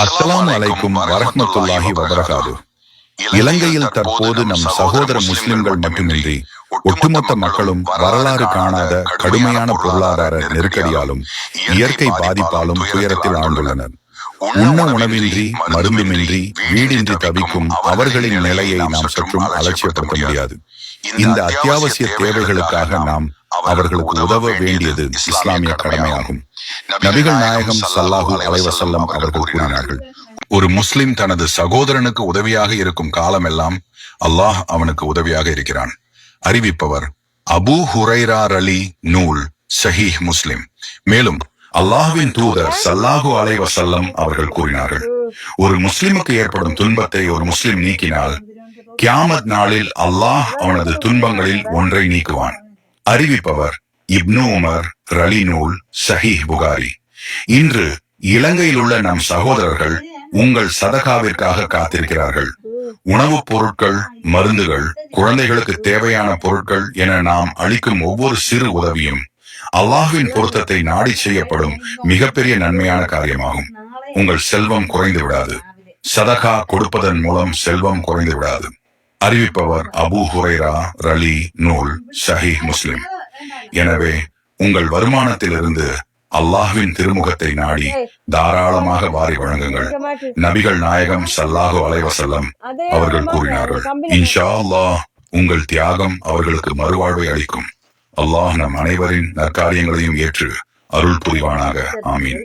அஸ்ஸலாமு அலைக்கும் வரஹ்மத்துல்லாஹி வபரகாது. இலங்கையில் தற்போது நம் சகோதர முஸ்லிம்கள் மட்டுமின்றி ஒட்டுமொத்த மக்களும் வரலாறு காணாத கடுமையான பொருளாதார நெருக்கடியாலும் இயற்கை பாதிப்பாலும் துயரத்தில் ஆழ்ந்துள்ளனர். உண்ண உணவின்றி, மருந்துமின்றி, வீடின்றி தவிக்கும் அவர்களின் நிலையை நாம் சற்றும் அலட்சியப்படுத்த முடியாது. இந்த அத்தியாவசிய தேவைகளுக்காக நாம் அவர்களுக்கு உதவ வேண்டியது இஸ்லாமிய கடமையாகும். நபிகள் நாயகம் ஸல்லல்லாஹு அலைஹி வஸல்லம் அவர்கள் கூறினார்கள், ஒரு முஸ்லிம் தனது சகோதரனுக்கு உதவியாக இருக்கும் காலமெல்லாம் அல்லாஹ் அவனுக்கு உதவியாக இருக்கிறான். அறிவிப்பவர் அபூ ஹுரைரா ரலி நூல் ஸஹீஹ் முஸ்லிம். மேலும் அல்லாஹ்வின் தூதர் ஸல்லல்லாஹு அலைஹி வஸல்லம் அவர்கள் கூறினார்கள், ஒரு முஸ்லிமுக்கு ஏற்படும் துன்பத்தை ஒரு முஸ்லிம் நீக்கினால் கியாமத் நாளில் அல்லாஹ் அவனது துன்பங்களில் ஒன்றை நீக்குவான். அறிவிப்பவர் இப்னு உமர் ரலி நூல் ஸஹீஹ் புகாரி. இன்று இலங்கையில் உள்ள நம் சகோதரர்கள் உங்கள் சதகாவிற்காக காத்திருக்கிறார்கள். உணவுப் பொருட்கள், மருந்துகள், குழந்தைகளுக்கு தேவையான பொருட்கள் என நாம் அளிக்கும் ஒவ்வொரு சிறு உதவியும் அல்லாஹ்வின் பொருத்தத்தை நாடி செய்யப்படும் மிகப்பெரிய நன்மையான காரியமாகும். உங்கள் செல்வம் குறைந்து விடாது. சதகா கொடுப்பதன் மூலம் செல்வம் குறைந்து விடாது. அறிவிப்பவர் அபூ ஹுரைரா ரலி நூல் ஸஹீஹ் முஸ்லிம். எனவே உங்கள் வருமானத்திலிருந்து அல்லாஹ்வின் திருமுகத்தை நாடி தாராளமாக வாரி வழங்குங்கள். நபிகள் நாயகம் ஸல்லல்லாஹு அலைஹி வஸல்லம் அவர்கள் கூறினார்கள், இன்ஷா அல்லாஹ் உங்கள் தியாகம் அவர்களுக்கு மறுவாழ்வை அளிக்கும். அல்லாஹ் நம் அனைவரின் நற்காரியங்களையும் ஏற்று அருள் புரிவானாக. ஆமீன்.